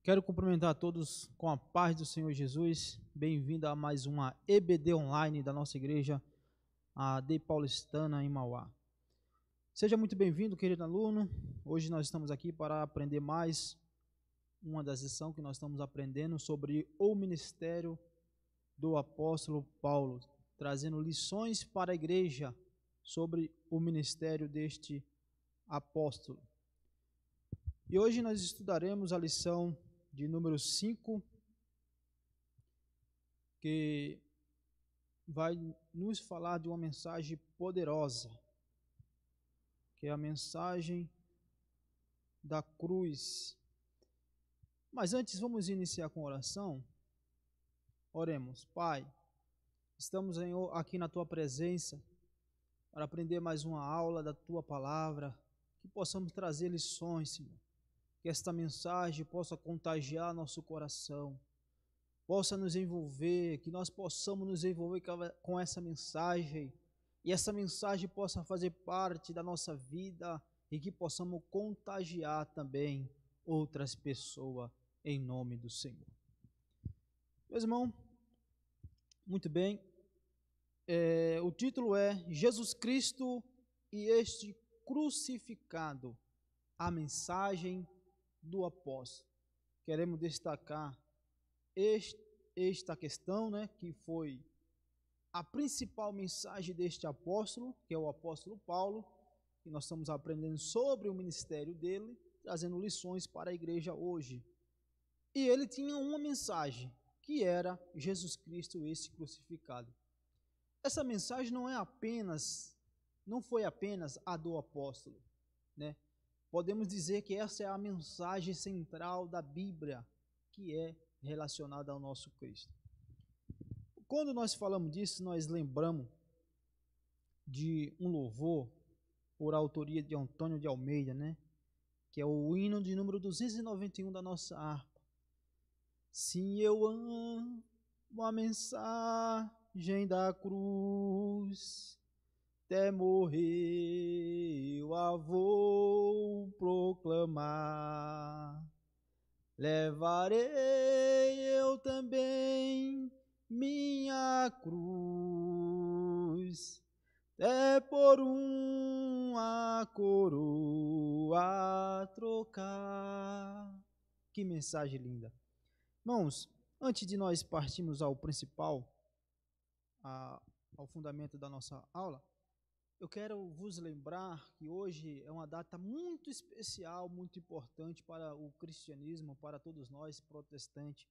Quero cumprimentar a todos com a paz do Senhor Jesus. Bem-vindo a mais uma EBD online da nossa igreja, a De Paulistana em Mauá. Seja muito bem-vindo, querido aluno. Hoje nós estamos aqui para aprender mais uma das lições que nós estamos aprendendo sobre o ministério do apóstolo Paulo, trazendo lições para a igreja sobre o ministério deste apóstolo. E hoje nós estudaremos a lição de número 5, que vai nos falar de uma mensagem poderosa, que é a mensagem da cruz. Mas antes, vamos iniciar com oração. Oremos. Pai, estamos aqui na Tua presença para aprender mais uma aula da Tua palavra, que possamos trazer lições, Senhor, que esta mensagem possa contagiar nosso coração, possa nos envolver, que nós possamos nos envolver com essa mensagem, e essa mensagem possa fazer parte da nossa vida e que possamos contagiar também outras pessoas em nome do Senhor. Meus irmãos, muito bem, o título é Jesus Cristo e este crucificado, a mensagem do apóstolo. Queremos destacar esta questão, né, que foi a principal mensagem deste apóstolo, que é o apóstolo Paulo, que nós estamos aprendendo sobre o ministério dele, trazendo lições para a igreja hoje. E ele tinha uma mensagem, que era Jesus Cristo, esse crucificado. Essa mensagem não foi apenas a do apóstolo, né? Podemos dizer que essa é a mensagem central da Bíblia, que é relacionada ao nosso Cristo. Quando nós falamos disso, nós lembramos de um louvor por autoria de Antônio de Almeida, né? Que é o hino de número 291 da nossa harpa. Sim, eu amo a mensagem da cruz, até morrer eu a vou proclamar. Levarei eu também minha cruz, até por uma coroa trocar. Que mensagem linda. Irmãos, antes de nós partirmos ao principal, ao fundamento da nossa aula, eu quero vos lembrar que hoje é uma data muito especial, muito importante para o cristianismo, para todos nós protestantes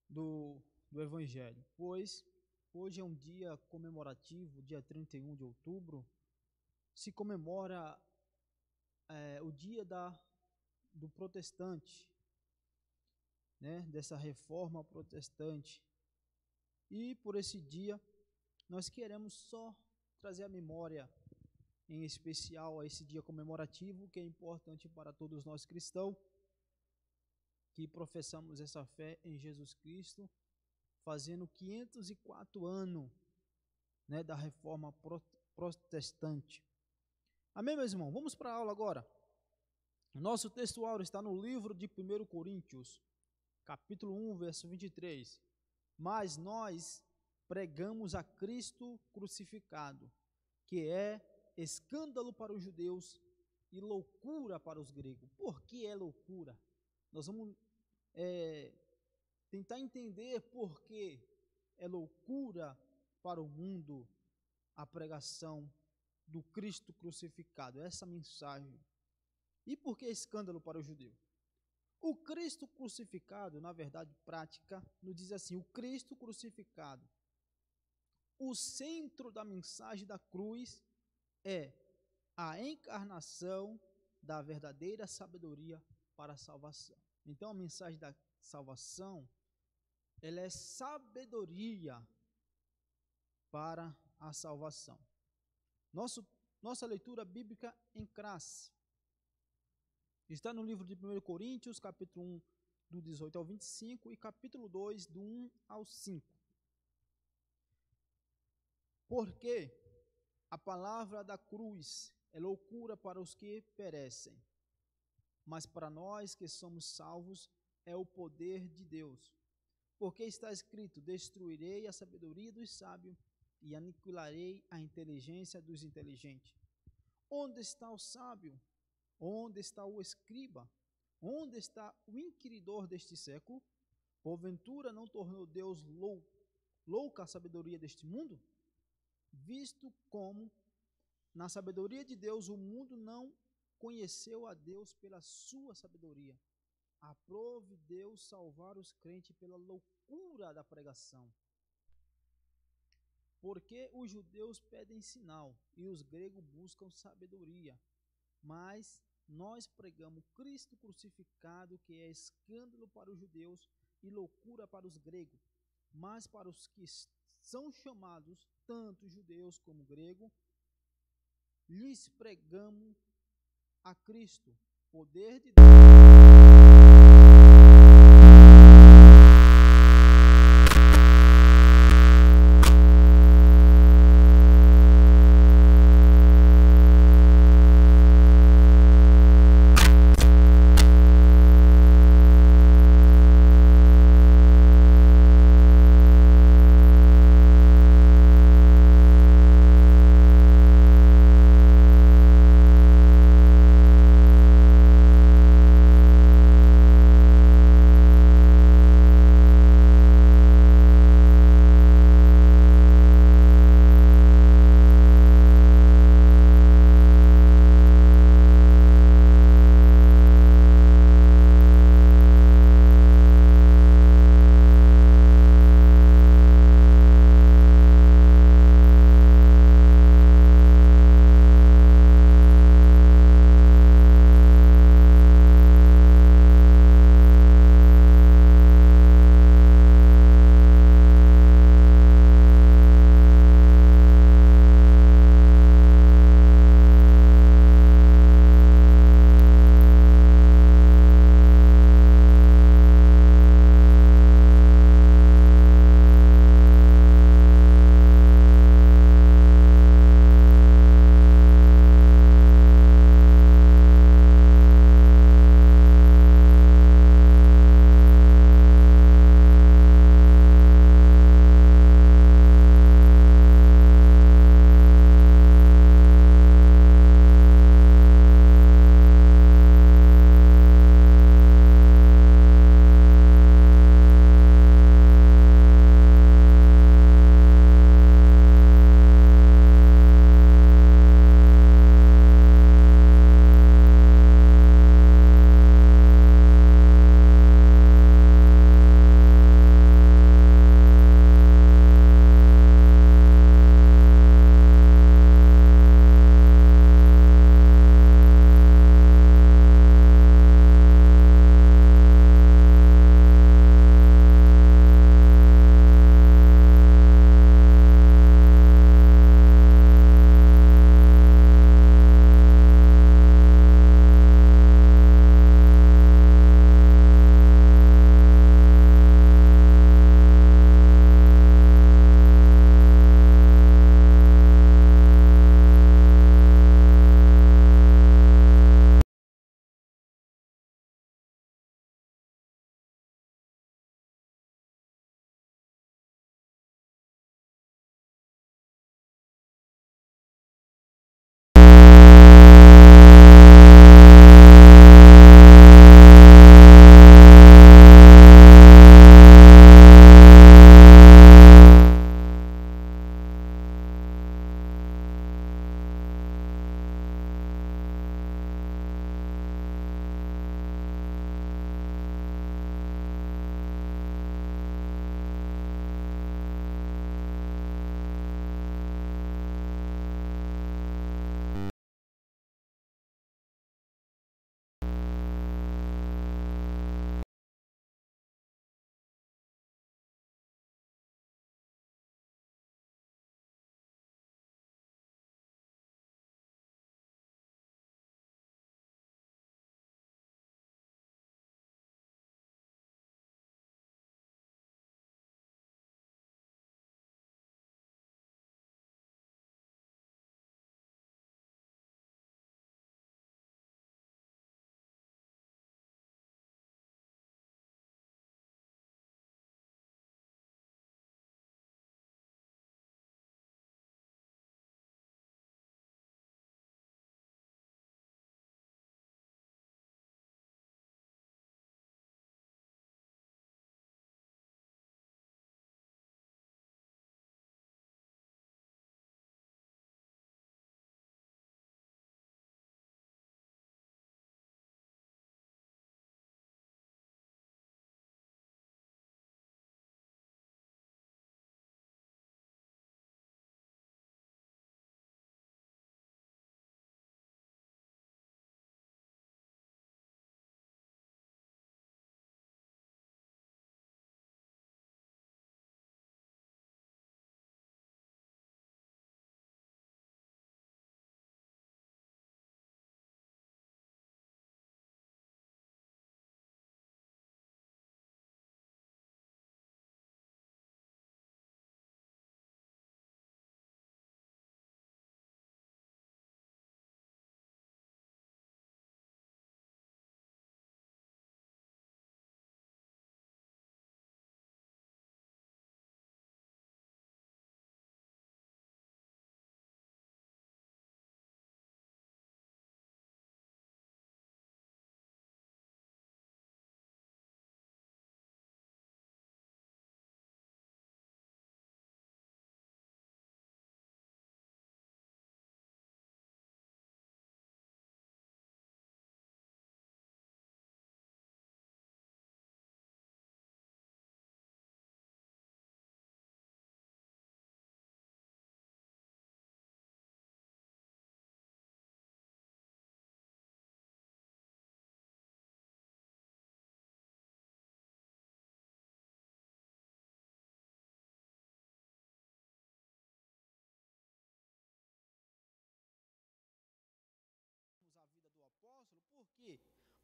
do Evangelho, pois hoje é um dia comemorativo, dia 31 de outubro, se comemora o dia do protestante, né, dessa reforma protestante. E por esse dia, nós queremos só trazer a memória, em especial a esse dia comemorativo, que é importante para todos nós cristãos, que professamos essa fé em Jesus Cristo, fazendo 504 anos, né, da reforma protestante. Amém, meus irmãos? Vamos para a aula agora. Nosso texto áureo está no livro de 1 Coríntios, capítulo 1, verso 23. Mas nós pregamos a Cristo crucificado, que é escândalo para os judeus e loucura para os gregos. Por que é loucura? Nós vamos tentar entender por que é loucura para o mundo a pregação do Cristo crucificado, essa mensagem. E por que escândalo para o judeu? O Cristo crucificado, na verdade prática, nos diz assim: o Cristo crucificado. O centro da mensagem da cruz é a encarnação da verdadeira sabedoria para a salvação. Então a mensagem da salvação, ela é sabedoria para a salvação. Nossa leitura bíblica em classe está no livro de 1 Coríntios, capítulo 1, do 18 ao 25, e capítulo 2, do 1 ao 5. Porque a palavra da cruz é loucura para os que perecem, mas para nós que somos salvos é o poder de Deus. Porque está escrito: destruirei a sabedoria dos sábios e aniquilarei a inteligência dos inteligentes. Onde está o sábio? Onde está o escriba? Onde está o inquiridor deste século? Porventura não tornou Deus louca a sabedoria deste mundo? Visto como, na sabedoria de Deus, o mundo não conheceu a Deus pela sua sabedoria. Aprove Deus salvar os crentes pela loucura da pregação. Porque os judeus pedem sinal e os gregos buscam sabedoria. Mas nós pregamos Cristo crucificado, que é escândalo para os judeus e loucura para os gregos. Mas para os que são chamados, tanto judeus como gregos, lhes pregamos a Cristo, poder de Deus.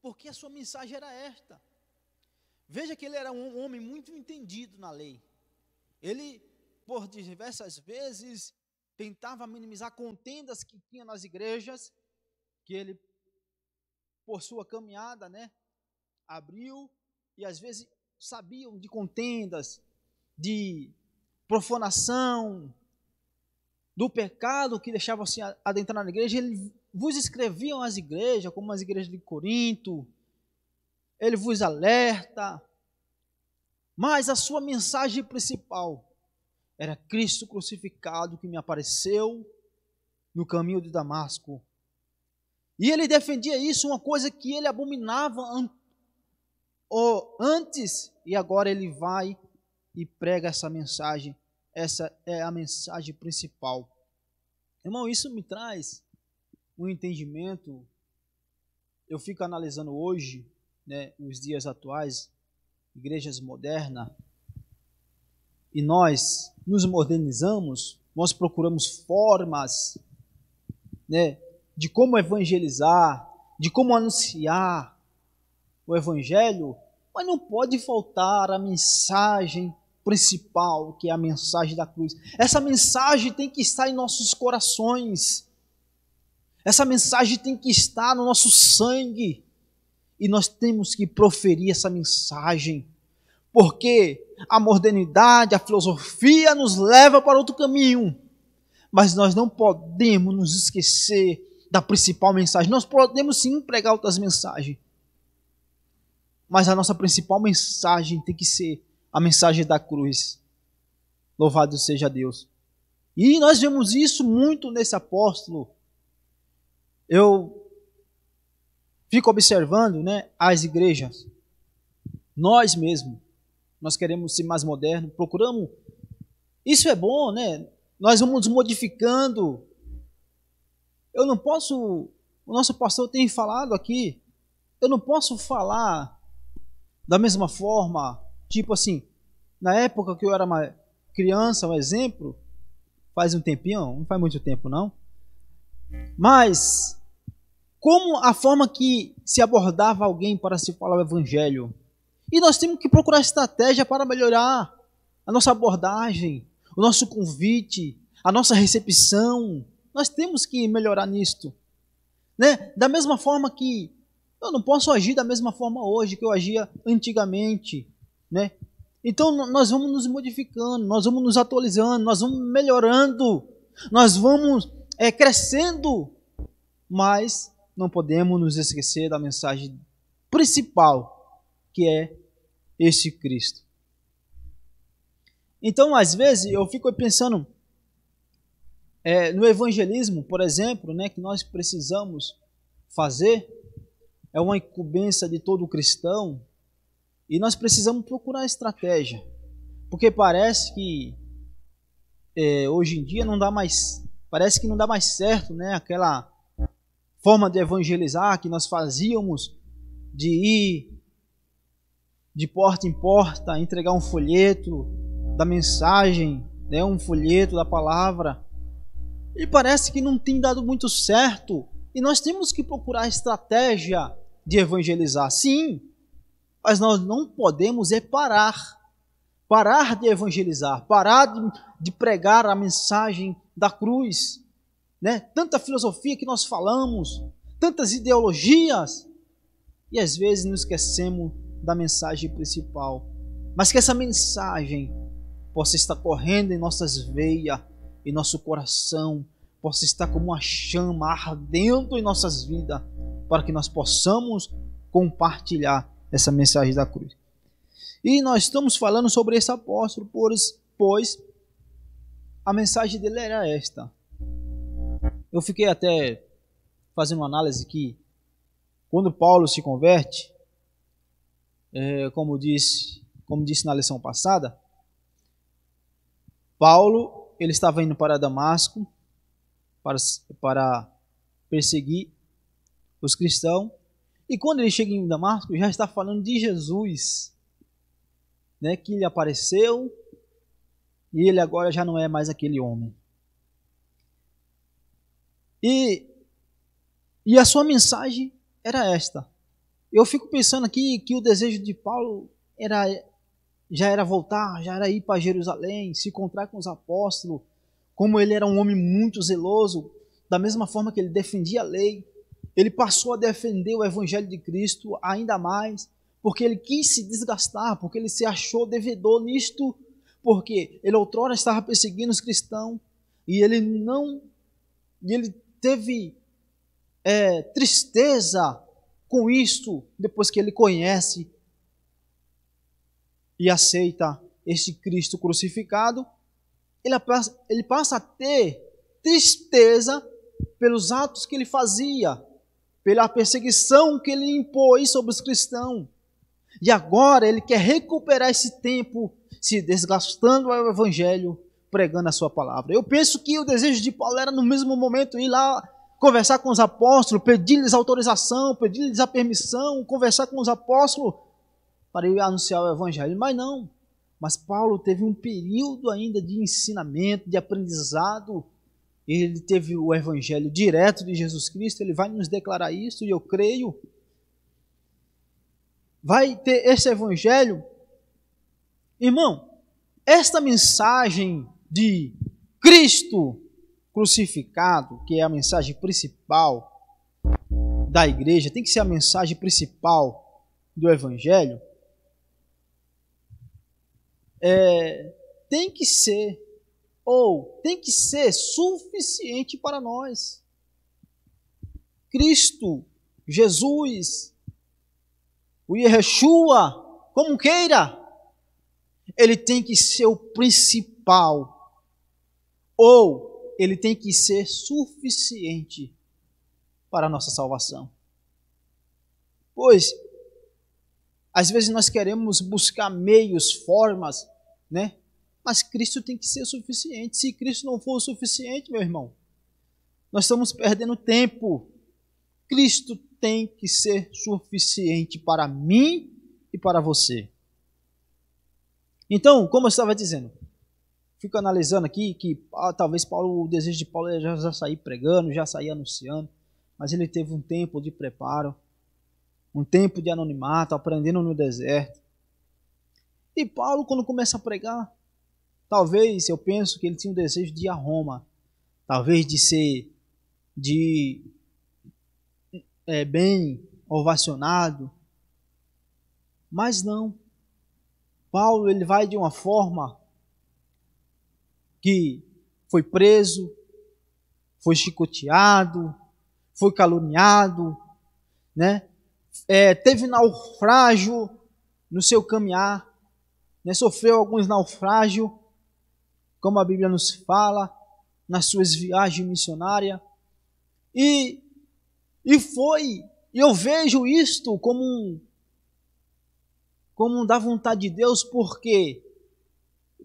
porque a sua mensagem era esta. Veja que ele era um homem muito entendido na lei. Ele, por diversas vezes, tentava minimizar contendas que tinha nas igrejas, que ele, por sua caminhada, né, abriu, e às vezes sabiam de contendas, de profanação, do pecado que deixava se adentrar na igreja. Ele vos escreviam às igrejas, como as igrejas de Corinto, ele vos alerta, mas a sua mensagem principal era Cristo crucificado que me apareceu no caminho de Damasco. E ele defendia isso, uma coisa que ele abominava antes, e agora ele vai e prega essa mensagem. Essa é a mensagem principal. Irmão, isso me traz um entendimento. Eu fico analisando hoje, né, nos dias atuais, igrejas modernas, e nós nos modernizamos, nós procuramos formas, né, de como evangelizar, de como anunciar o evangelho, mas não pode faltar a mensagem principal, que é a mensagem da cruz. Essa mensagem tem que estar em nossos corações, essa mensagem tem que estar no nosso sangue, e nós temos que proferir essa mensagem, porque a modernidade, a filosofia nos leva para outro caminho, mas nós não podemos nos esquecer da principal mensagem. Nós podemos sim pregar outras mensagens, mas a nossa principal mensagem tem que ser a mensagem da cruz. Louvado seja Deus. E nós vemos isso muito nesse apóstolo. Eu fico observando, né, as igrejas. Nós mesmos, nós queremos ser mais modernos, procuramos. Isso é bom, né? Nós vamos modificando. Eu não posso, o nosso pastor tem falado aqui, eu não posso falar da mesma forma, tipo assim, na época que eu era uma criança, um exemplo, faz um tempinho, não faz muito tempo não, mas como a forma que se abordava alguém para se falar o evangelho. E nós temos que procurar estratégia para melhorar a nossa abordagem, o nosso convite, a nossa recepção. Nós temos que melhorar nisto, né? Da mesma forma que eu não posso agir da mesma forma hoje que eu agia antigamente, né? Então nós vamos nos modificando, nós vamos nos atualizando, nós vamos melhorando, nós vamos crescendo, mas não podemos nos esquecer da mensagem principal, que é esse Cristo. Então, às vezes, eu fico pensando no evangelismo, por exemplo, né, que nós precisamos fazer, é uma incumbência de todo cristão, e nós precisamos procurar estratégia, porque parece que hoje em dia não dá mais, parece que não dá mais certo, né, aquela forma de evangelizar que nós fazíamos, de ir de porta em porta, entregar um folheto da mensagem, né, um folheto da palavra, e parece que não tem dado muito certo, e nós temos que procurar estratégia de evangelizar, sim, mas nós não podemos parar de evangelizar, parar de pregar a mensagem da cruz, né? Tanta filosofia que nós falamos, tantas ideologias, e às vezes nos esquecemos da mensagem principal, mas que essa mensagem possa estar correndo em nossas veias, em nosso coração, possa estar como uma chama ardendo em nossas vidas, para que nós possamos compartilhar essa mensagem da cruz. E nós estamos falando sobre esse apóstolo, pois a mensagem dele era esta. Eu fiquei até fazendo uma análise que quando Paulo se converte, como disse na lição passada, Paulo ele estava indo para Damasco para perseguir os cristãos, e quando ele chega em Damasco já está falando de Jesus, né, que lhe apareceu, e ele agora já não é mais aquele homem. E a sua mensagem era esta: Eu fico pensando aqui que o desejo de Paulo já era voltar, já era ir para Jerusalém, se encontrar com os apóstolos. Como ele era um homem muito zeloso, da mesma forma que ele defendia a lei, ele passou a defender o evangelho de Cristo ainda mais, porque ele quis se desgastar, porque ele se achou devedor nisto, porque ele outrora estava perseguindo os cristãos, e ele teve tristeza com isto, depois que ele conhece e aceita este Cristo crucificado. Ele passa a ter tristeza pelos atos que ele fazia, pela perseguição que ele impôs sobre os cristãos. E agora ele quer recuperar esse tempo, se desgastando ao evangelho, pregando a sua palavra. Eu penso que o desejo de Paulo era no mesmo momento ir lá conversar com os apóstolos, pedir-lhes autorização, pedir-lhes a permissão, conversar com os apóstolos para ir anunciar o evangelho. Mas não. Mas Paulo teve um período ainda de ensinamento, de aprendizado. Ele teve o evangelho direto de Jesus Cristo. Ele vai nos declarar isso, e eu creio. Vai ter esse evangelho. Irmão, esta mensagem de Cristo crucificado, que é a mensagem principal da igreja, tem que ser a mensagem principal do evangelho, tem que ser suficiente para nós. Cristo, Jesus, o Yeshua, como queira, ele tem que ser o principal, ou ele tem que ser suficiente para a nossa salvação. Pois, às vezes nós queremos buscar meios, formas, né? Mas Cristo tem que ser suficiente. Se Cristo não for o suficiente, meu irmão, nós estamos perdendo tempo. Cristo tem que ser suficiente para mim e para você. Então, como eu estava dizendo, fico analisando aqui que talvez o desejo de Paulo era já sair pregando, já sair anunciando, mas ele teve um tempo de preparo, um tempo de anonimato, aprendendo no deserto. E Paulo, quando começa a pregar, talvez, eu penso que ele tinha um desejo de ir a Roma, talvez de ser bem ovacionado, mas não. Paulo, ele vai de uma forma que foi preso, foi chicoteado, foi caluniado, né? Teve naufrágio no seu caminhar, né? Sofreu alguns naufrágios, como a Bíblia nos fala, nas suas viagens missionárias. E eu vejo isto como da vontade de Deus, porque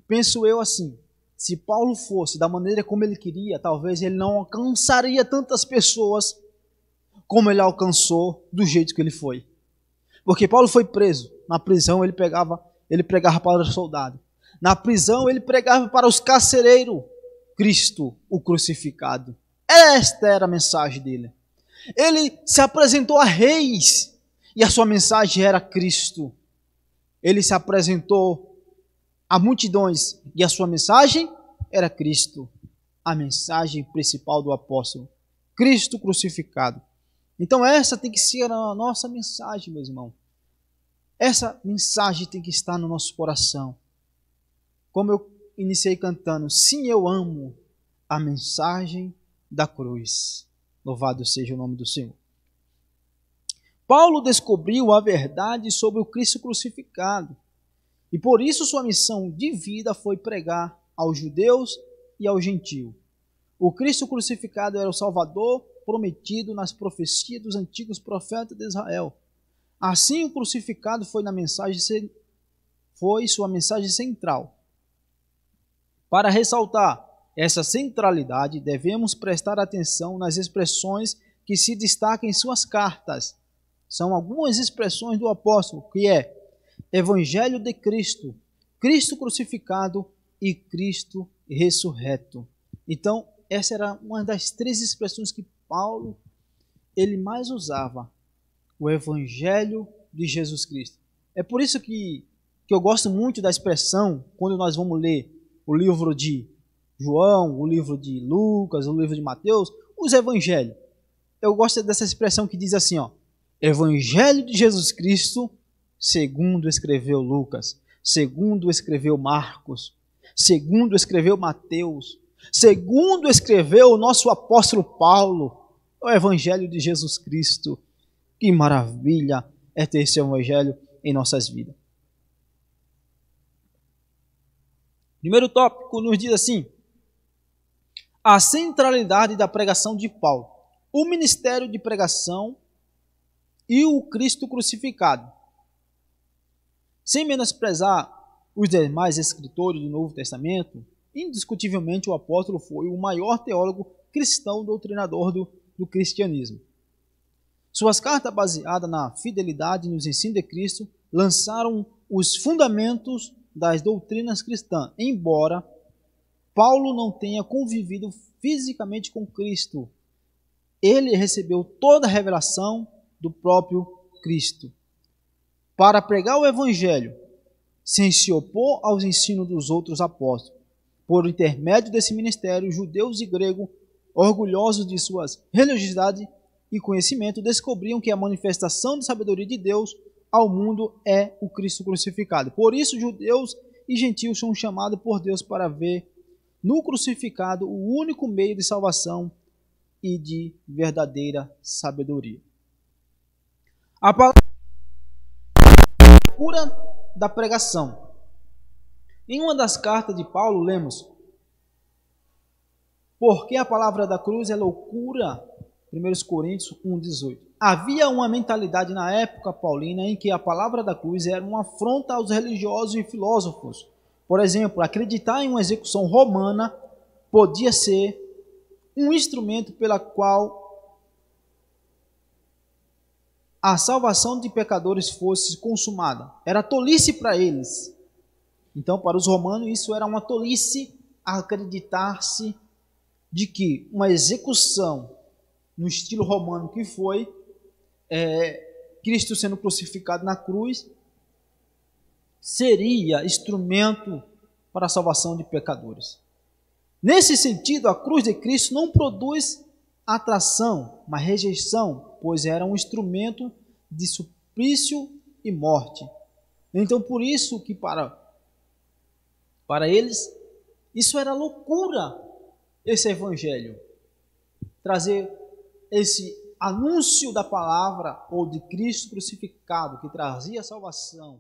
penso eu assim, se Paulo fosse da maneira como ele queria, talvez ele não alcançaria tantas pessoas como ele alcançou do jeito que ele foi. Porque Paulo foi preso. Na prisão ele pregava para os soldados. Na prisão ele pregava para os carcereiros. Cristo, o crucificado. Esta era a mensagem dele. Ele se apresentou a reis e a sua mensagem era Cristo. Ele se apresentou a multidões e a sua mensagem era Cristo. A mensagem principal do apóstolo. Cristo crucificado. Então essa tem que ser a nossa mensagem, meus irmãos. Essa mensagem tem que estar no nosso coração. Como eu iniciei cantando, sim, eu amo a mensagem da cruz. Louvado seja o nome do Senhor. Paulo descobriu a verdade sobre o Cristo crucificado. E por isso sua missão de vida foi pregar aos judeus e aos gentios. O Cristo crucificado era o Salvador prometido nas profecias dos antigos profetas de Israel. Assim, o crucificado foi sua mensagem central. Para ressaltar essa centralidade, devemos prestar atenção nas expressões que se destacam em suas cartas. São algumas expressões do apóstolo, que é Evangelho de Cristo, Cristo crucificado e Cristo ressurreto. Então, essa era uma das três expressões que Paulo ele mais usava o Evangelho de Jesus Cristo. É por isso que eu gosto muito da expressão, quando nós vamos ler o livro de João, o livro de Lucas, o livro de Mateus, os evangelhos. Eu gosto dessa expressão que diz assim, ó, Evangelho de Jesus Cristo, segundo escreveu Lucas, segundo escreveu Marcos, segundo escreveu Mateus, segundo escreveu o nosso apóstolo Paulo, o Evangelho de Jesus Cristo. Que maravilha é ter esse Evangelho em nossas vidas. Primeiro tópico nos diz assim, a centralidade da pregação de Paulo, o ministério de pregação e o Cristo crucificado. Sem menosprezar os demais escritores do Novo Testamento, indiscutivelmente o apóstolo foi o maior teólogo cristão doutrinador do cristianismo. Suas cartas, baseadas na fidelidade e nos ensinos de Cristo, lançaram os fundamentos das doutrinas cristãs, embora Paulo não tenha convivido fisicamente com Cristo. Ele recebeu toda a revelação do próprio Cristo. Para pregar o Evangelho, sem se opor aos ensinos dos outros apóstolos, por intermédio desse ministério, judeus e gregos, orgulhosos de suas religiosidade e conhecimento, descobriam que a manifestação de sabedoria de Deus ao mundo é o Cristo crucificado. Por isso, judeus e gentios são chamados por Deus para ver no crucificado o único meio de salvação e de verdadeira sabedoria. A palavra cura da pregação. Em uma das cartas de Paulo, lemos: porque a palavra da cruz é loucura. 1 Coríntios 1,18. Havia uma mentalidade na época paulina em que a palavra da cruz era uma afronta aos religiosos e filósofos. Por exemplo, acreditar em uma execução romana podia ser um instrumento pela qual a salvação de pecadores fosse consumada. Era tolice para eles. Então, para os romanos, isso era uma tolice acreditar-se de que uma execução no estilo romano que foi, Cristo sendo crucificado na cruz, seria instrumento para a salvação de pecadores. Nesse sentido, a cruz de Cristo não produz atração, mas rejeição, pois era um instrumento de suplício e morte. Então, por isso que para eles, isso era loucura, esse evangelho. Trazer esse anúncio da palavra ou de Cristo crucificado, que trazia salvação,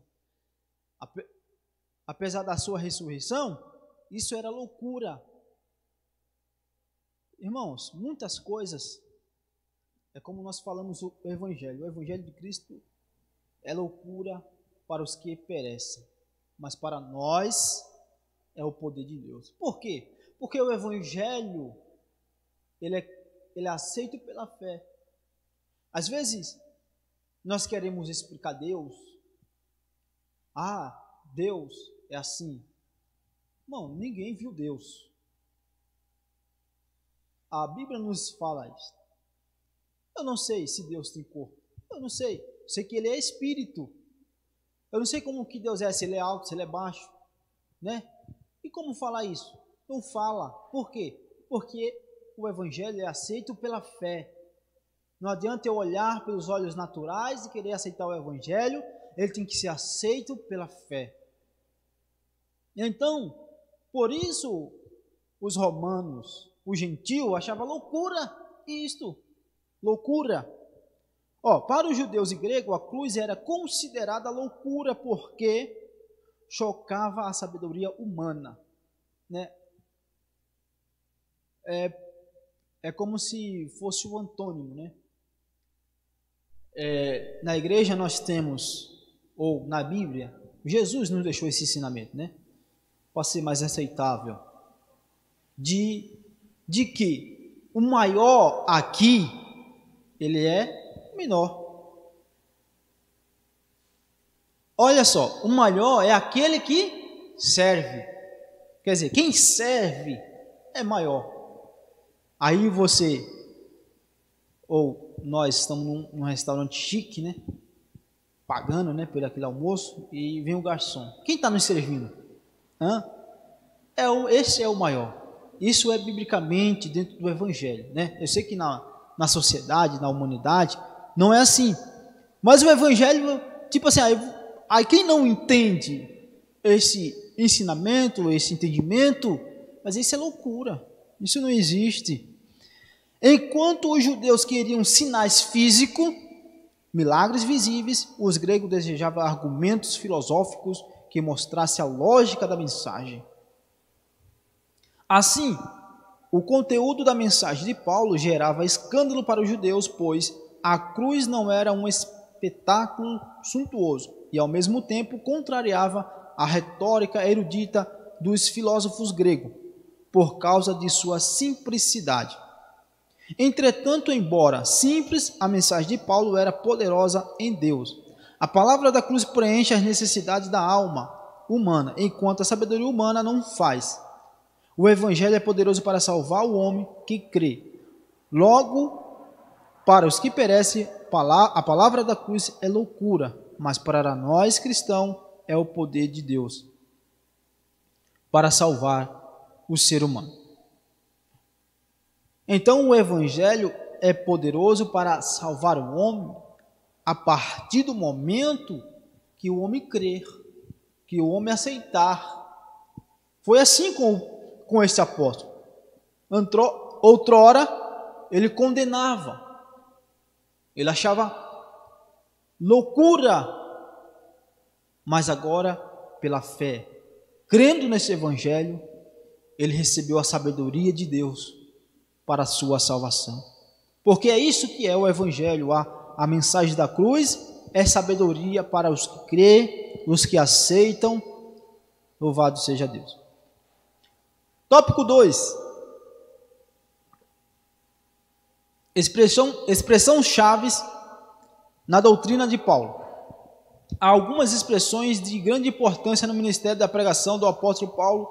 apesar da sua ressurreição, isso era loucura. Irmãos, muitas coisas, é como nós falamos o Evangelho de Cristo é loucura para os que perecem, mas para nós é o poder de Deus. Por quê? Porque o Evangelho, ele é aceito pela fé. Às vezes, nós queremos explicar Deus. Deus é assim. Não, ninguém viu Deus. A Bíblia nos fala isso. Eu não sei se Deus tem corpo. Eu não sei. Eu sei que Ele é Espírito. Eu não sei como que Deus é, se Ele é alto, se Ele é baixo, né? E como falar isso? Não fala. Por quê? Porque o Evangelho é aceito pela fé. Não adianta eu olhar pelos olhos naturais e querer aceitar o Evangelho. Ele tem que ser aceito pela fé. Então, por isso, os romanos, os gentios, achavam loucura isto. Loucura. Para os judeus e gregos, a cruz era considerada loucura porque chocava a sabedoria humana, né? É como se fosse o antônimo, né? Na igreja nós temos, ou na Bíblia, Jesus nos deixou esse ensinamento, né? Para ser mais aceitável, de que o maior aqui, ele é menor. Olha só, o maior é aquele que serve. Quer dizer, quem serve é maior. Aí você, ou nós estamos num restaurante chique, né? Pagando, né, por aquele almoço, e vem o garçom. Quem está nos servindo? Esse é o maior. Isso é biblicamente dentro do Evangelho, né? Eu sei que na sociedade, na humanidade, não é assim. Mas o Evangelho, tipo assim, aí quem não entende esse ensinamento, esse entendimento, mas isso é loucura. Isso não existe. Enquanto os judeus queriam sinais físicos, milagres visíveis, os gregos desejavam argumentos filosóficos que mostrassem a lógica da mensagem. Assim, o conteúdo da mensagem de Paulo gerava escândalo para os judeus, pois a cruz não era um espetáculo suntuoso e, ao mesmo tempo, contrariava a retórica erudita dos filósofos gregos, por causa de sua simplicidade. Entretanto, embora simples, a mensagem de Paulo era poderosa em Deus. A palavra da cruz preenche as necessidades da alma humana, enquanto a sabedoria humana não faz. O Evangelho é poderoso para salvar o homem que crê. Logo, para os que perecem, a palavra da cruz é loucura, mas para nós cristãos é o poder de Deus para salvar o ser humano. Então, o Evangelho é poderoso para salvar o homem a partir do momento que o homem crer, que o homem aceitar. Foi assim com este apóstolo. Outrora, ele condenava, ele achava loucura, mas agora, pela fé, crendo nesse Evangelho, ele recebeu a sabedoria de Deus para a sua salvação. Porque é isso que é o Evangelho, a mensagem da cruz é sabedoria para os que crêem, os que aceitam. Louvado seja Deus. Tópico 2. Expressão chaves na doutrina de Paulo. Há algumas expressões de grande importância no ministério da pregação do apóstolo Paulo: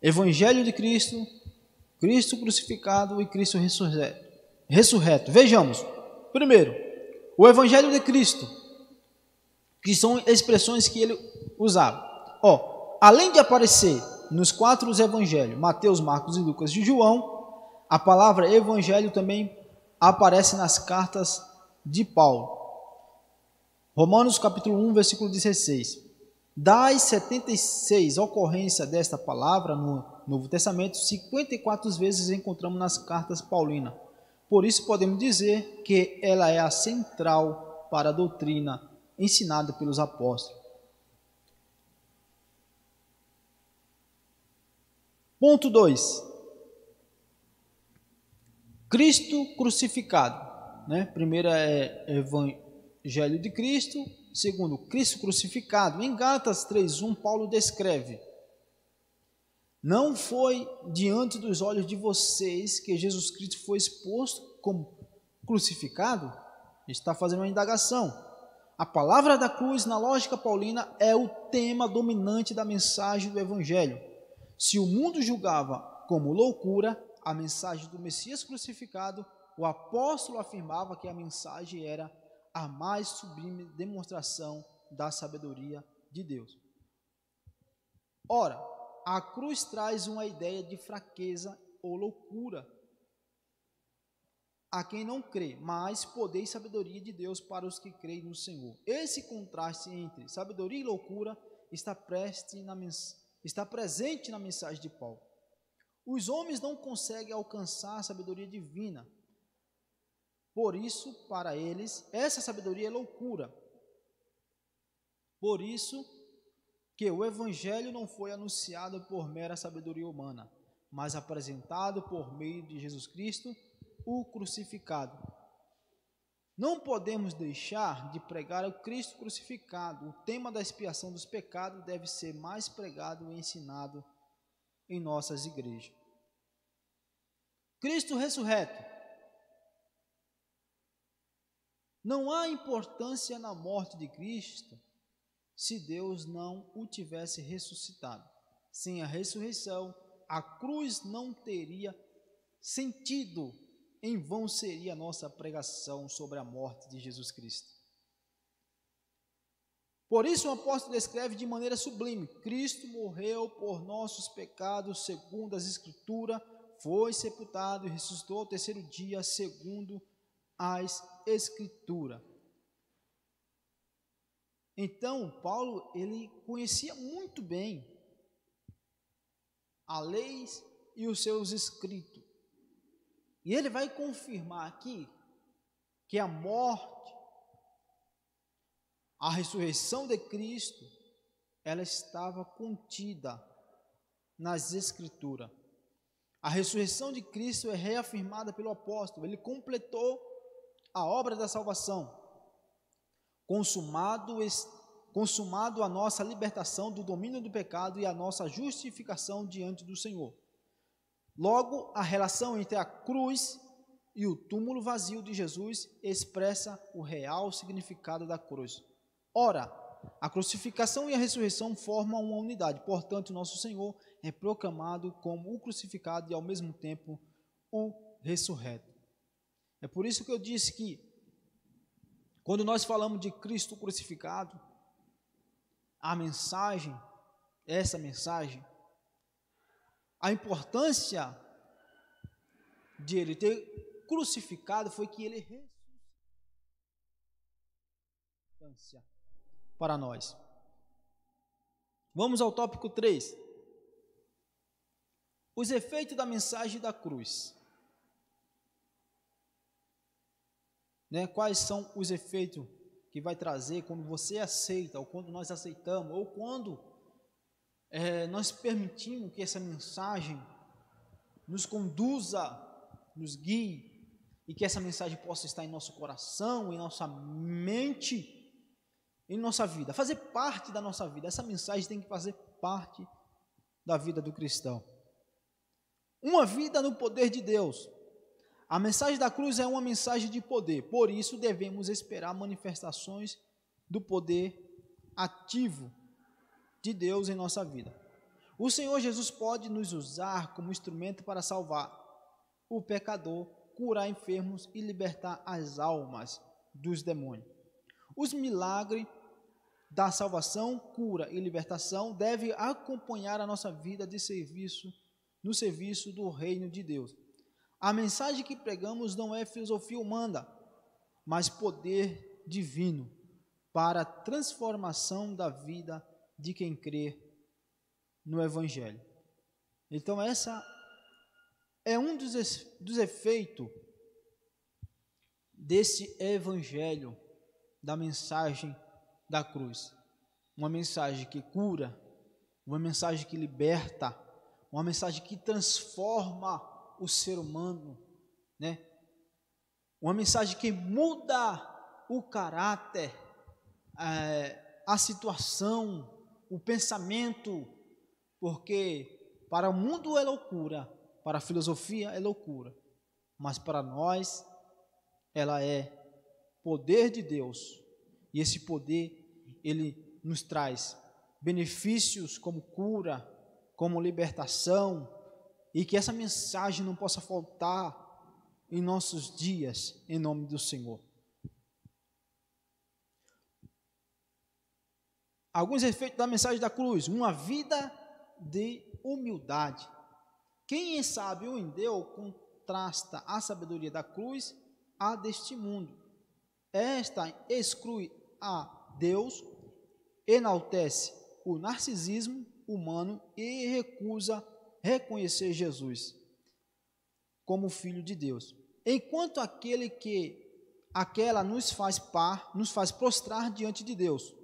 Evangelho de Cristo, Cristo crucificado e Cristo ressurreto. Vejamos. Primeiro, o Evangelho de Cristo, que são expressões que ele usava. Além de aparecer nos 4 evangelhos, Mateus, Marcos e Lucas e João, a palavra evangelho também aparece nas cartas de Paulo. Romanos capítulo 1, versículo 16. Das 76 ocorrências desta palavra no Novo Testamento, 54 vezes encontramos nas cartas paulinas. Por isso podemos dizer que ela é a central para a doutrina ensinada pelos apóstolos. Ponto 2. Cristo crucificado. Primeiro é Evangelho de Cristo. Segundo, Cristo crucificado. Em Gálatas 3:1, Paulo descreve: não foi diante dos olhos de vocês que Jesus Cristo foi exposto como crucificado? Está fazendo uma indagação. A palavra da cruz, na lógica paulina, é o tema dominante da mensagem do Evangelho. Se o mundo julgava como loucura a mensagem do Messias crucificado, o apóstolo afirmava que a mensagem era a mais sublime demonstração da sabedoria de Deus. Ora, a cruz traz uma ideia de fraqueza ou loucura a quem não crê, mas poder e sabedoria de Deus para os que creem no Senhor. Esse contraste entre sabedoria e loucura está presente na mensagem de Paulo. Os homens não conseguem alcançar a sabedoria divina. Por isso, para eles, essa sabedoria é loucura. Por isso que o Evangelho não foi anunciado por mera sabedoria humana, mas apresentado por meio de Jesus Cristo, o crucificado. Não podemos deixar de pregar o Cristo crucificado. O tema da expiação dos pecados deve ser mais pregado e ensinado em nossas igrejas. Cristo ressurreto. Não há importância na morte de Cristo se Deus não o tivesse ressuscitado. Sem a ressurreição, a cruz não teria sentido em vão seria a nossa pregação sobre a morte de Jesus Cristo. Por isso o apóstolo descreve de maneira sublime: Cristo morreu por nossos pecados segundo as Escrituras, foi sepultado e ressuscitou ao terceiro dia segundo as Escrituras. Então, Paulo, ele conhecia muito bem a lei e os seus escritos. E ele vai confirmar aqui que a morte, a ressurreição de Cristo, ela estava contida nas Escrituras. A ressurreição de Cristo é reafirmada pelo apóstolo. Ele completou a obra da salvação, consumado a nossa libertação do domínio do pecado e a nossa justificação diante do Senhor. Logo, a relação entre a cruz e o túmulo vazio de Jesus expressa o real significado da cruz. Ora, a crucificação e a ressurreição formam uma unidade. Portanto, nosso Senhor é proclamado como o crucificado e, ao mesmo tempo, o ressurreto. É por isso que eu disse que, quando nós falamos de Cristo crucificado, essa mensagem, a importância de ele ter crucificado foi que ele ressuscitou para nós. Vamos ao tópico 3. Os efeitos da mensagem da cruz. Quais são os efeitos que vai trazer quando você aceita, ou quando nós aceitamos, ou quando nós permitimos que essa mensagem nos conduza, nos guie, e que essa mensagem possa estar em nosso coração, em nossa mente, em nossa vida, fazer parte da nossa vida. Essa mensagem tem que fazer parte da vida do cristão. Uma vida no poder de Deus. A mensagem da cruz é uma mensagem de poder, por isso devemos esperar manifestações do poder ativo de Deus em nossa vida. O Senhor Jesus pode nos usar como instrumento para salvar o pecador, curar enfermos e libertar as almas dos demônios. Os milagres da salvação, cura e libertação devem acompanhar a nossa vida de serviço, no serviço do reino de Deus. A mensagem que pregamos não é filosofia humana, mas poder divino para a transformação da vida de quem crê no Evangelho. Então, essa é um dos efeitos desse Evangelho, da mensagem da cruz. Uma mensagem que cura, uma mensagem que liberta, uma mensagem que transforma o ser humano, Uma mensagem que muda o caráter, a situação, o pensamento, porque para o mundo é loucura, para a filosofia é loucura, mas para nós ela é poder de Deus, e esse poder ele nos traz benefícios como cura, como libertação, e que essa mensagem não possa faltar em nossos dias, em nome do Senhor. Alguns efeitos da mensagem da cruz: uma vida de humildade. Quem é sábio em Deus contrasta a sabedoria da cruz à deste mundo. Esta exclui a Deus, enaltece o narcisismo humano e recusa reconhecer Jesus como Filho de Deus, enquanto aquela nos faz prostrar diante de Deus.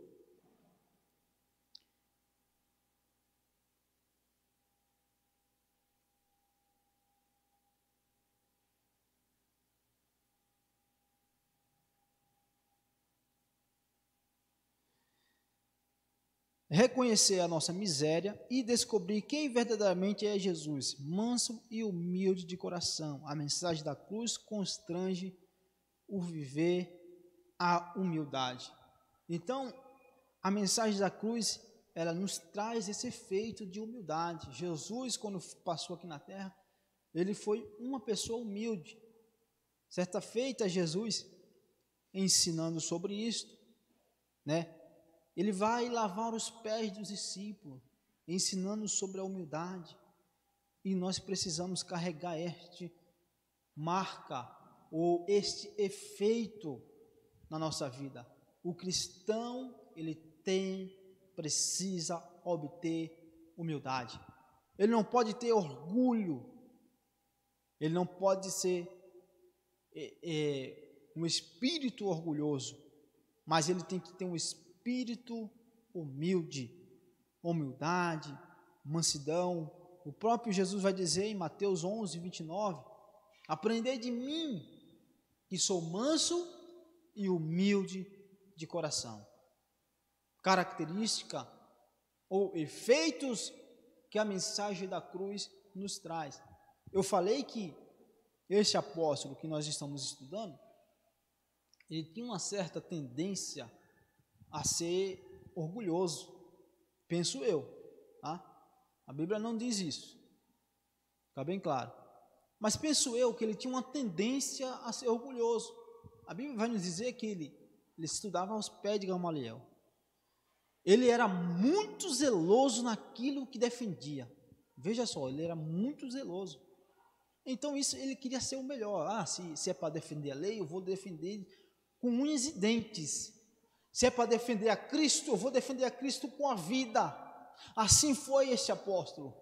Reconhecer a nossa miséria e descobrir quem verdadeiramente é Jesus, manso e humilde de coração. A mensagem da cruz constrange o viver a humildade. Então, a mensagem da cruz, ela nos traz esse efeito de humildade. Jesus, quando passou aqui na terra, ele foi uma pessoa humilde. Certa feita, Jesus, ensinando sobre isto, né? Ele vai lavar os pés dos discípulos, ensinando sobre a humildade. E nós precisamos carregar este marca ou este efeito na nossa vida. O cristão, ele precisa obter humildade. Ele não pode ter orgulho. Ele não pode ser um espírito orgulhoso, mas ele tem que ter um espírito humilde, humildade, mansidão. O próprio Jesus vai dizer em Mateus 11, 29, aprendei de mim, que sou manso e humilde de coração. Característica ou efeitos que a mensagem da cruz nos traz. Eu falei que este apóstolo que nós estamos estudando, ele tinha uma certa tendência a ser orgulhoso, penso eu, tá? A Bíblia não diz isso, fica bem claro, mas penso eu que ele tinha uma tendência a ser orgulhoso. A Bíblia vai nos dizer que ele estudava aos pés de Gamaliel, ele era muito zeloso naquilo que defendia, veja só, ele era muito zeloso. Então isso, ele queria ser o melhor. Se é para defender a lei, eu vou defender com unhas e dentes. Se é para defender a Cristo, eu vou defender a Cristo com a vida. Assim foi este apóstolo.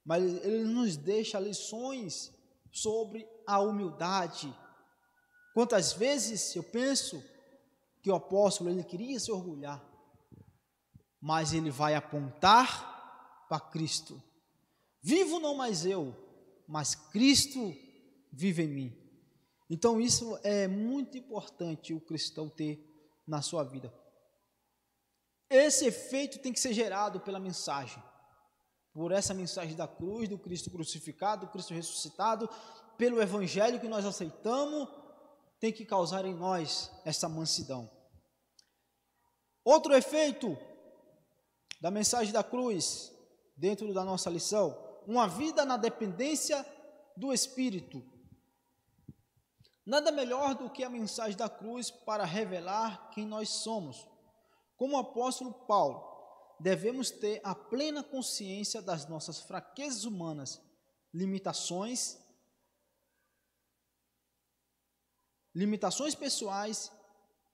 Mas ele nos deixa lições sobre a humildade. Quantas vezes eu penso que o apóstolo, ele queria se orgulhar, mas ele vai apontar para Cristo. Vivo não mais eu, mas Cristo vive em mim. Então isso é muito importante o cristão ter na sua vida. Esse efeito tem que ser gerado pela mensagem, por essa mensagem da cruz, do Cristo crucificado, do Cristo ressuscitado, pelo evangelho que nós aceitamos, tem que causar em nós essa mansidão. Outro efeito da mensagem da cruz, dentro da nossa lição, uma vida na dependência do Espírito. Nada melhor do que a mensagem da cruz para revelar quem nós somos. Como o apóstolo Paulo, devemos ter a plena consciência das nossas fraquezas humanas, limitações pessoais,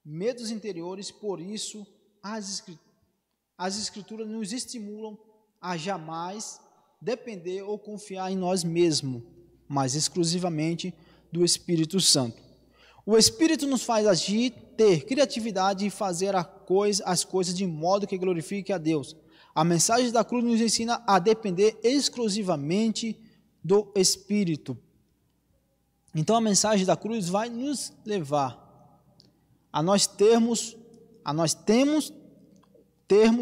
medos interiores. Por isso, as Escrituras nos estimulam a jamais depender ou confiar em nós mesmos, mas exclusivamente do Espírito Santo. O Espírito nos faz agir, ter criatividade e fazer as coisas de modo que glorifique a Deus. A mensagem da cruz nos ensina a depender exclusivamente do Espírito. Então a mensagem da cruz vai nos levar a nós termos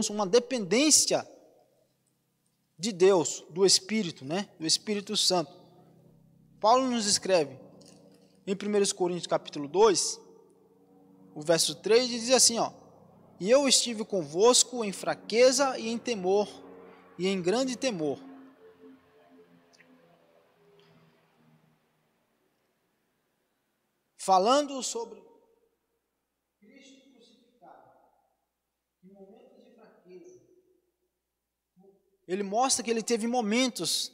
uma dependência de Deus, do Espírito, do Espírito Santo. Paulo nos escreve em 1 Coríntios capítulo 2, o verso 3, diz assim, e eu estive convosco em fraqueza e em temor, e em grande temor. Falando sobre Cristo crucificado, em momentos de fraqueza, ele mostra que ele teve momentos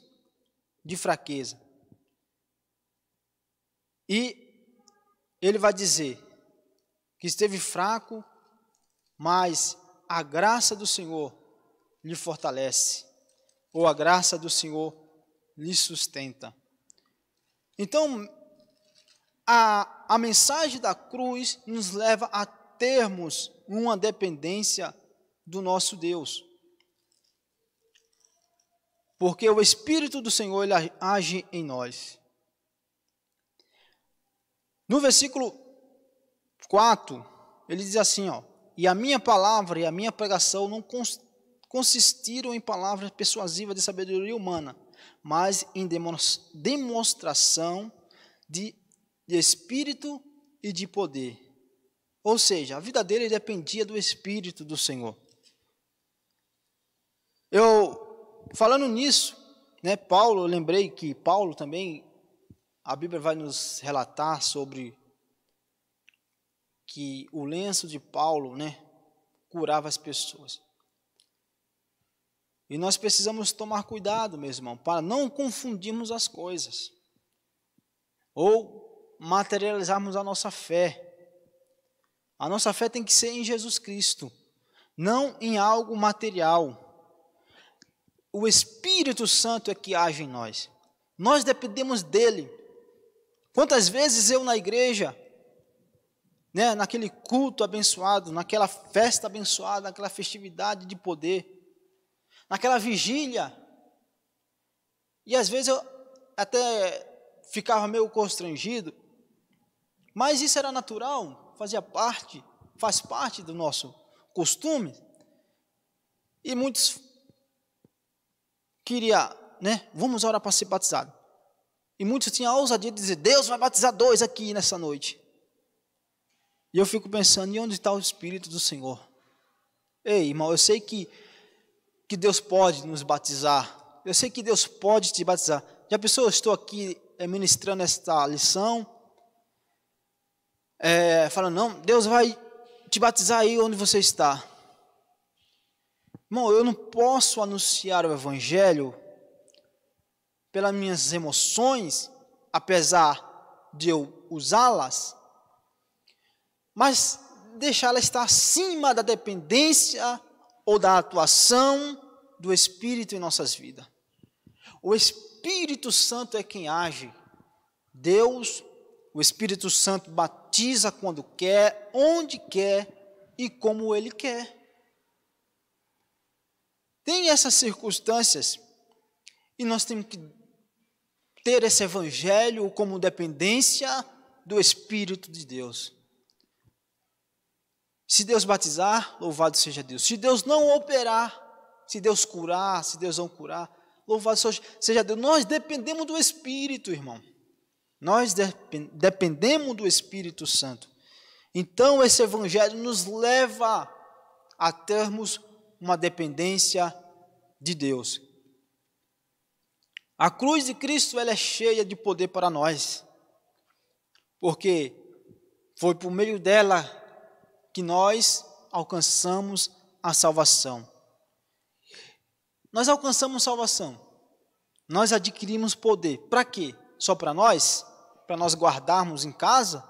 de fraqueza. E ele vai dizer que esteve fraco, mas a graça do Senhor lhe fortalece, ou a graça do Senhor lhe sustenta. Então, a mensagem da cruz nos leva a termos uma dependência do nosso Deus. Porque o Espírito do Senhor, ele age em nós. No versículo 4, ele diz assim, e a minha palavra e a minha pregação não consistiram em palavras persuasivas de sabedoria humana, mas em demonstração de Espírito e de poder. Ou seja, a vida dele dependia do Espírito do Senhor. Falando nisso, Paulo, eu lembrei que Paulo também, a Bíblia vai nos relatar sobre que o lenço de Paulo, né, curava as pessoas. E nós precisamos tomar cuidado, meu irmão, para não confundirmos as coisas ou materializarmos a nossa fé. A nossa fé tem que ser em Jesus Cristo, não em algo material. O Espírito Santo é que age em nós. Nós dependemos dele. Quantas vezes eu na igreja, né, naquele culto abençoado, naquela festa abençoada, naquela festividade de poder, naquela vigília, e às vezes eu até ficava meio constrangido, mas isso era natural, faz parte do nosso costume, e muitos queriam, né, vamos orar para ser batizado, e muitos tinham a ousadia de dizer, Deus vai batizar 2 aqui nessa noite, e eu fico pensando, e onde está o Espírito do Senhor? Ei, irmão, eu sei que Deus pode nos batizar, eu sei que Deus pode te batizar. Já pensou, eu estou aqui ministrando esta lição, falando, não, Deus vai te batizar aí onde você está. Irmão, eu não posso anunciar o Evangelho pelas minhas emoções, apesar de eu usá-las, mas deixá-la estar acima da dependência ou da atuação do Espírito em nossas vidas. O Espírito Santo é quem age. Deus, o Espírito Santo batiza quando quer, onde quer e como Ele quer. Tem essas circunstâncias e nós temos que ter esse Evangelho como dependência do Espírito de Deus. Se Deus batizar, louvado seja Deus. Se Deus não operar, se Deus curar, se Deus não curar, louvado seja Deus. Nós dependemos do Espírito, irmão. Nós dependemos do Espírito Santo. Então, esse Evangelho nos leva a termos uma dependência de Deus. A cruz de Cristo, ela é cheia de poder para nós, porque foi por meio dela que nós alcançamos a salvação. Nós alcançamos salvação. Nós adquirimos poder. Para quê? Só para nós? Para nós guardarmos em casa?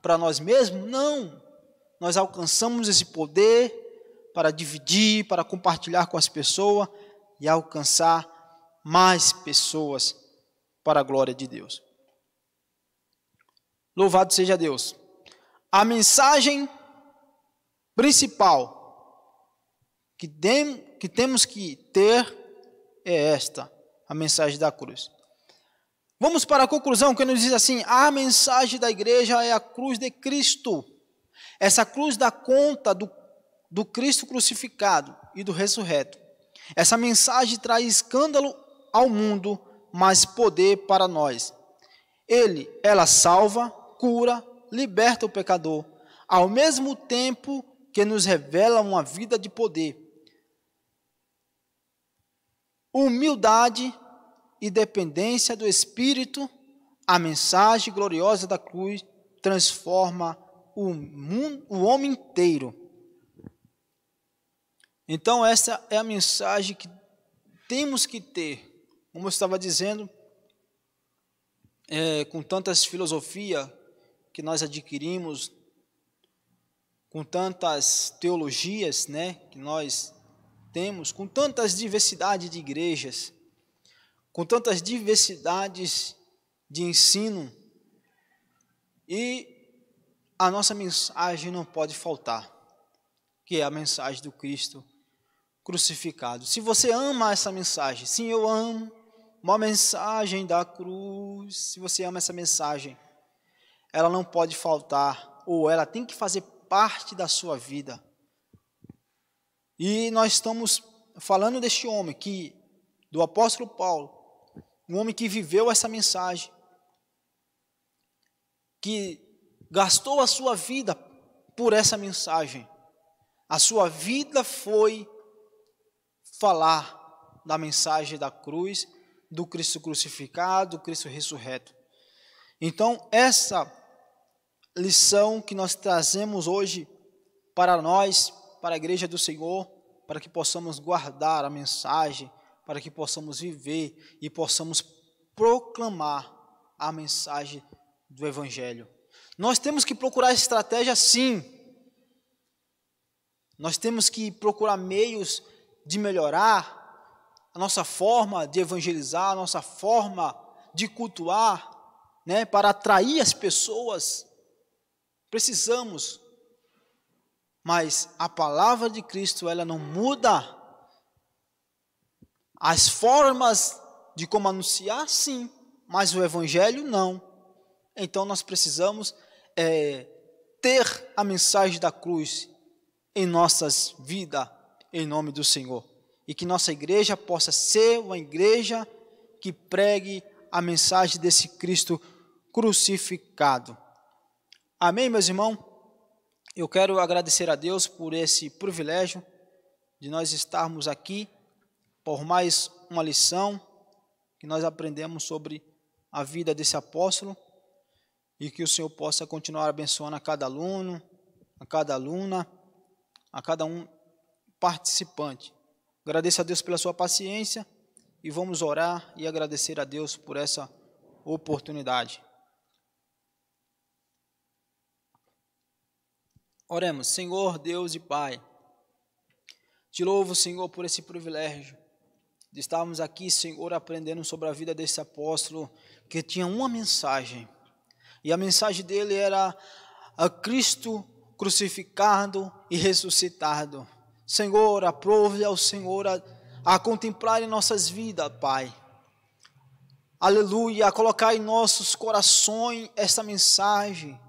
Para nós mesmos? Não. Nós alcançamos esse poder para dividir, para compartilhar com as pessoas e alcançar mais pessoas para a glória de Deus. Louvado seja Deus. A mensagem principal que temos que ter é esta, a mensagem da cruz. Vamos para a conclusão, que nos diz assim, a mensagem da igreja é a cruz de Cristo. Essa cruz dá conta do Cristo crucificado e do ressurreto. Essa mensagem traz escândalo ao mundo, mas poder para nós. Ela salva, cura, liberta o pecador, ao mesmo tempo que nos revela uma vida de poder, humildade e dependência do Espírito. A mensagem gloriosa da cruz transforma o homem inteiro. Então essa é a mensagem que temos que ter, como eu estava dizendo, com tantas filosofias que nós adquirimos, com tantas teologias, né, que nós temos, com tantas diversidades de igrejas, com tantas diversidades de ensino, e a nossa mensagem não pode faltar, que é a mensagem do Cristo crucificado. Se você ama essa mensagem, sim, eu amo uma mensagem da cruz. Se você ama essa mensagem, ela não pode faltar, ou ela tem que fazer parte da sua vida. E nós estamos falando deste homem, do apóstolo Paulo, um homem que viveu essa mensagem, que gastou a sua vida por essa mensagem. A sua vida foi falar da mensagem da cruz, do Cristo crucificado, do Cristo ressurreto. Então, essa lição que nós trazemos hoje para nós, para a igreja do Senhor, para que possamos guardar a mensagem, para que possamos viver e possamos proclamar a mensagem do Evangelho. Nós temos que procurar estratégia, sim. Nós temos que procurar meios de melhorar a nossa forma de evangelizar, a nossa forma de cultuar, né, para atrair as pessoas. Precisamos. Mas a palavra de Cristo, ela não muda. As formas de como anunciar, sim, mas o Evangelho não. Então nós precisamos ter a mensagem da cruz em nossas vidas, em nome do Senhor. E que nossa igreja possa ser uma igreja que pregue a mensagem desse Cristo crucificado. Amém, meus irmãos? Eu quero agradecer a Deus por esse privilégio de nós estarmos aqui, por mais uma lição que nós aprendemos sobre a vida desse apóstolo, e que o Senhor possa continuar abençoando a cada aluno, a cada aluna, a cada um participante. Agradeço a Deus pela sua paciência e vamos orar e agradecer a Deus por essa oportunidade. Oremos. Senhor, Deus e Pai, te louvo, Senhor, por esse privilégio de estarmos aqui, Senhor, aprendendo sobre a vida desse apóstolo que tinha uma mensagem, e a mensagem dele era a Cristo crucificado e ressuscitado. Senhor, aprove ao Senhor a contemplar em nossas vidas, Pai. Aleluia, a colocar em nossos corações essa mensagem,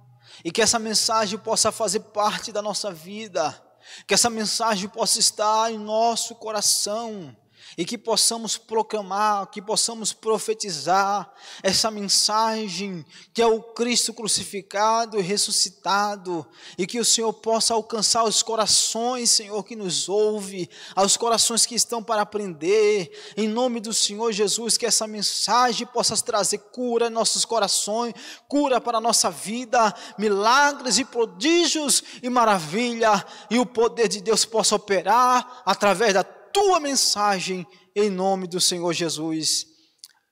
e que essa mensagem possa fazer parte da nossa vida, que essa mensagem possa estar em nosso coração, e que possamos proclamar, que possamos profetizar essa mensagem que é o Cristo crucificado e ressuscitado, e que o Senhor possa alcançar os corações, Senhor, que nos ouve, aos corações que estão para aprender, em nome do Senhor Jesus, que essa mensagem possa trazer cura em nossos corações, cura para a nossa vida, milagres e prodígios e maravilha, e o poder de Deus possa operar através da tua mensagem, em nome do Senhor Jesus.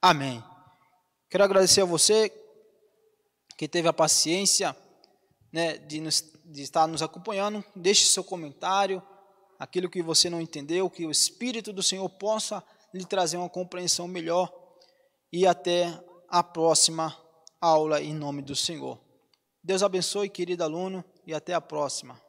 Amém. Quero agradecer a você que teve a paciência, né, de estar nos acompanhando. Deixe seu comentário, aquilo que você não entendeu, que o Espírito do Senhor possa lhe trazer uma compreensão melhor, e até a próxima aula, em nome do Senhor. Deus abençoe, querido aluno, e até a próxima.